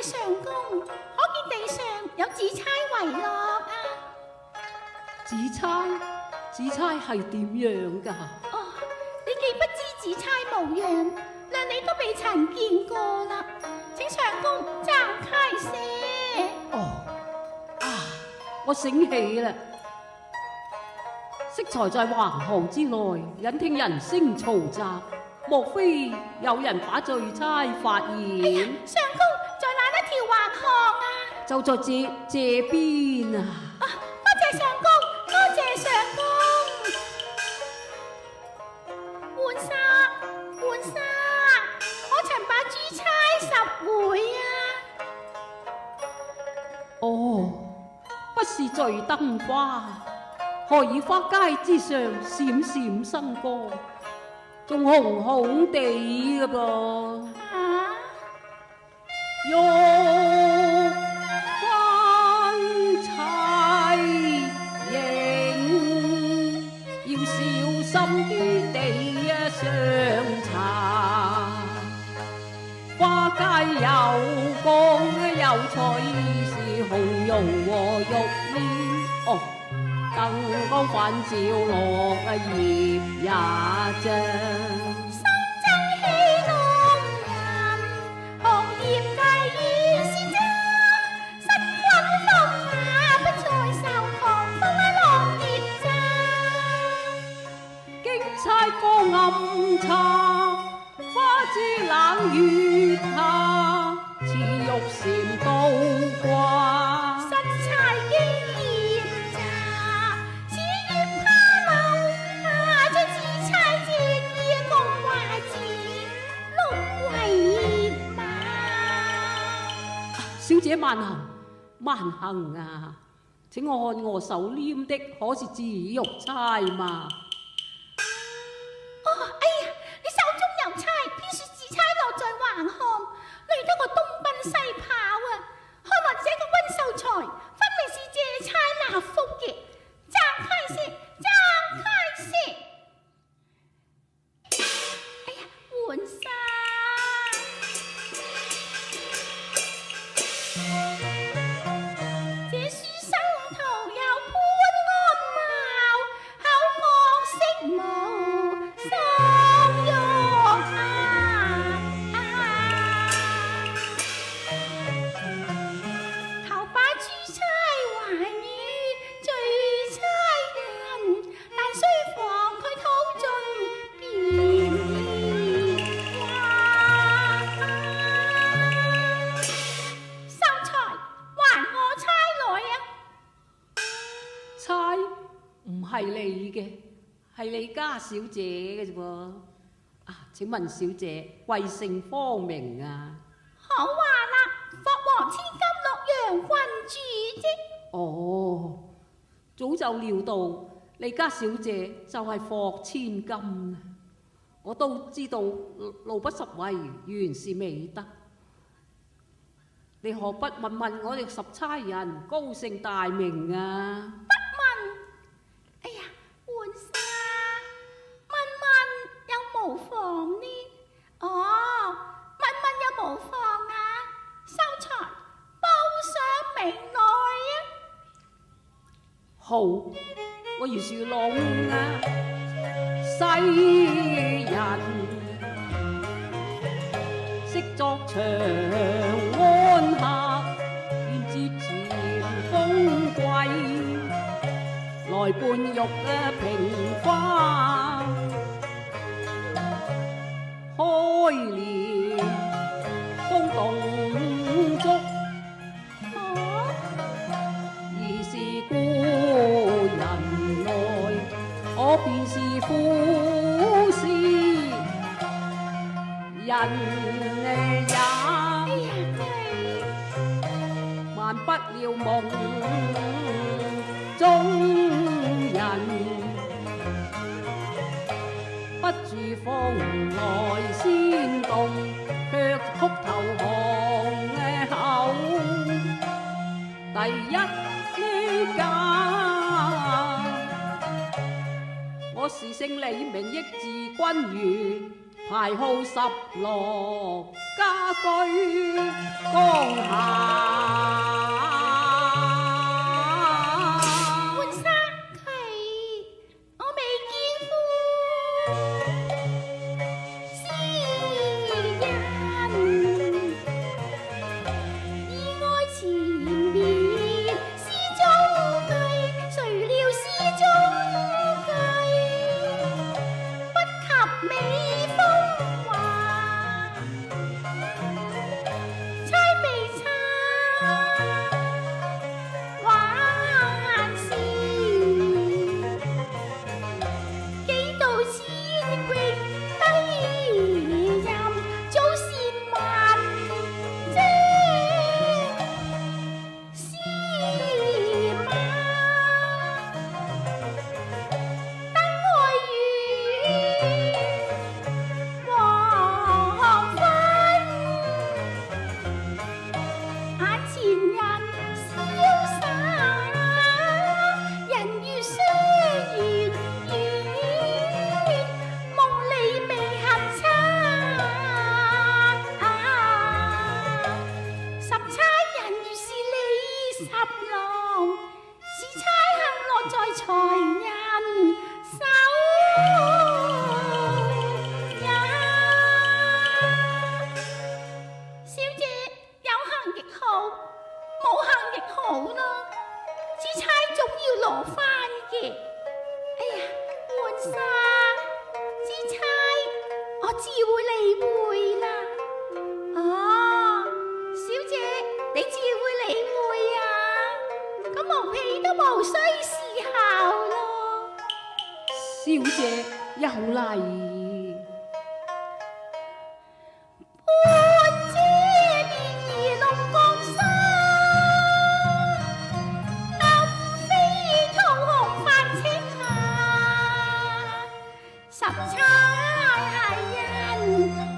位上公，可見地上有紫釵遺落啊！紫釵係點樣㗎？哦，你既不知紫釵模樣，諒你都未曾見過啦。請上公暫開些。哦，我醒起啦，適才在橫巷之內，引聽人聲嘈雜，莫非有人把醉釵發現？上公在哪一條橫巷啊？就在這邊啊！多謝上公，多謝上公。浣紗，我曾把珠釵10回啊！哦，不是醉燈花，何以花街之上閃閃生光，仲紅紅地嘅噃？啊！玉翻釵影，要小心啲地上搽。花街有光有彩是紅絨和玉衣，哦，燈光反照落葉也正。心爭氣弄人，紅葉大雨是真，失君風雅不再受狂風浪葉陣。京釵歌暗插，花枝冷月下，似玉蟾倒掛。失釵經驗茶，此月花樓將紫釵戰衣共華展，六圍熱鬧。小姐慢行，慢行啊！請我看我手拈的可是紫玉釵嘛？哎呀，你手中有釵，偏說紫釵落在橫巷，累得我東奔西跑啊！看來這個溫秀才分明是借釵納福嘅，暫開些，暫開些。哎呀，浣紗，這書生徒有潘安貌，口惡色無心欲求把珠釵還於醉釵人，但須防佢討盡便宜呀。秀才，還我釵來啊！釵唔係你嘅，係你家小姐嘅啫噃。請問小姐貴姓芳名啊？好話啦，霍王千金洛陽郡主啫。哦，早就料到你家小姐就係霍千金。我都知道路不拾遺，原是美德。你何不問問我哋十釵人高姓大名啊？不問。哎呀，浣紗，問問有無妨呢？哦，問問有無妨啊？秀才，報上名來啊！好，我如樹龍啊，世人識作長安客，願節前風貴，來伴玉瓶花，開簾風動竹。疑是故人來，我便是富士人也。萬不料夢中人，不住風來先動，卻曲投降口。第一呢家，我是姓李名益字君如，排號16家居江夏。換衫佢我未見過，詩人意外前面詩中句，誰料詩中句不及美風華，猜未猜還是幾度千榮低吟早是萬姐詩馬，燈愛與黃昏，眼前人瀟灑，人如相圓圓，夢裏未合親。十差人如是李十郎，是差幸落在才人手也。小姐有幸亦好，冇幸亦好啦，支差總要攞翻嘅。哎呀，換衫，支差，我自會理會啦。哦，小姐，你自會理會啊？咁無氣都無需伺候咯。小姐有禮。半遮面兒龍降生，暗飛桃紅泛青霞。十差係人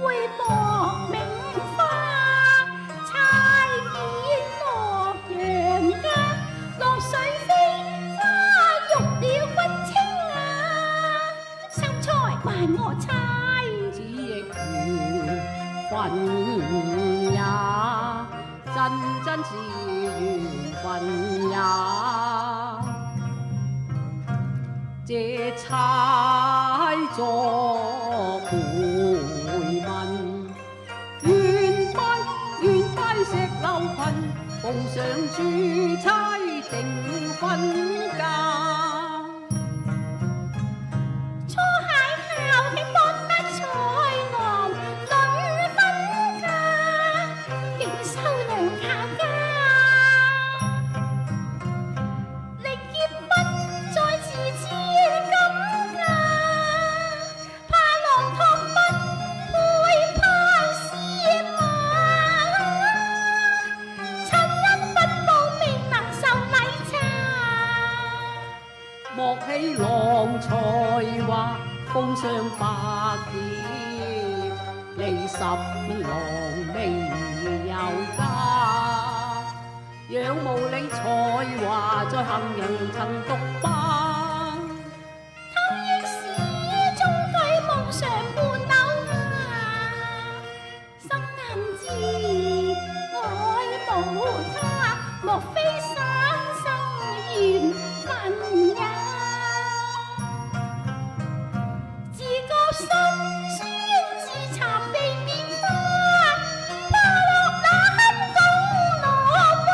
會莫名花，差遣洛陽間，落水飛花浴了君清雅。生菜還我差。子亦緣分也，真是緣分也。這差作回文，願拜石榴裙，奉上珠差定婚嫁。初邂逅竟博得才昂論婚嫁，竟收娘下家。力劫不再辭千金價，怕郎托不配攀絲馬。親恩不報未能受禮茶。莫喜郎才華，封上百劫，離十郎未有家。仰慕你才華，在行人曾獨霸。偷憶詩中句夢常伴柳下，心暗知愛無他，莫非生生緣分也。自覺心酸自慚被變化，怕落那坑中落花。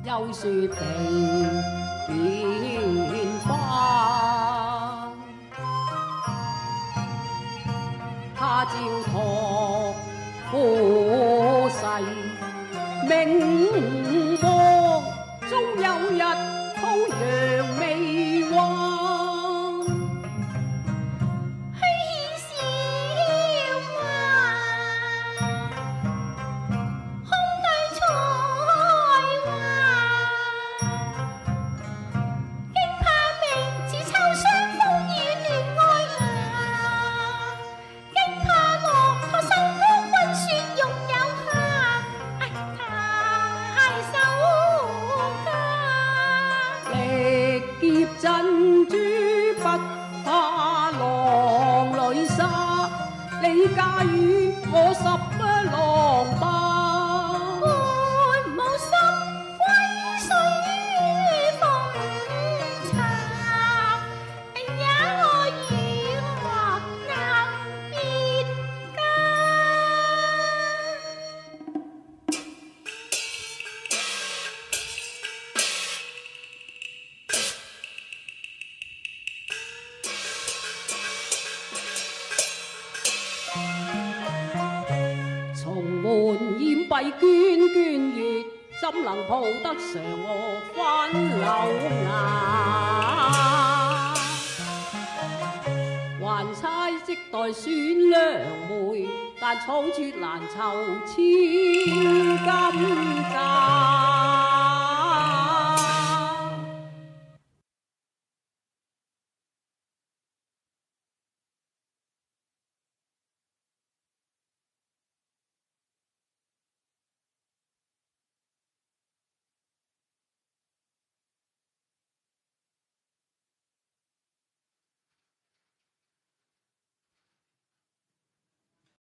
又說地變化，他朝託夫婿，明望終有日土揚未還。虛顯笑話，空對才華，驚怕明似秋霜風雨亂愛芽，驚怕落託生高君雪玉有瑕，哎太守家。假與我十郎吧。沒無心歸水奉茶，也我與我能別家。重門掩蔽娟娟月，怎能抱得上我翻柳芽？還猜即待選良梅，但草絕難酬千金。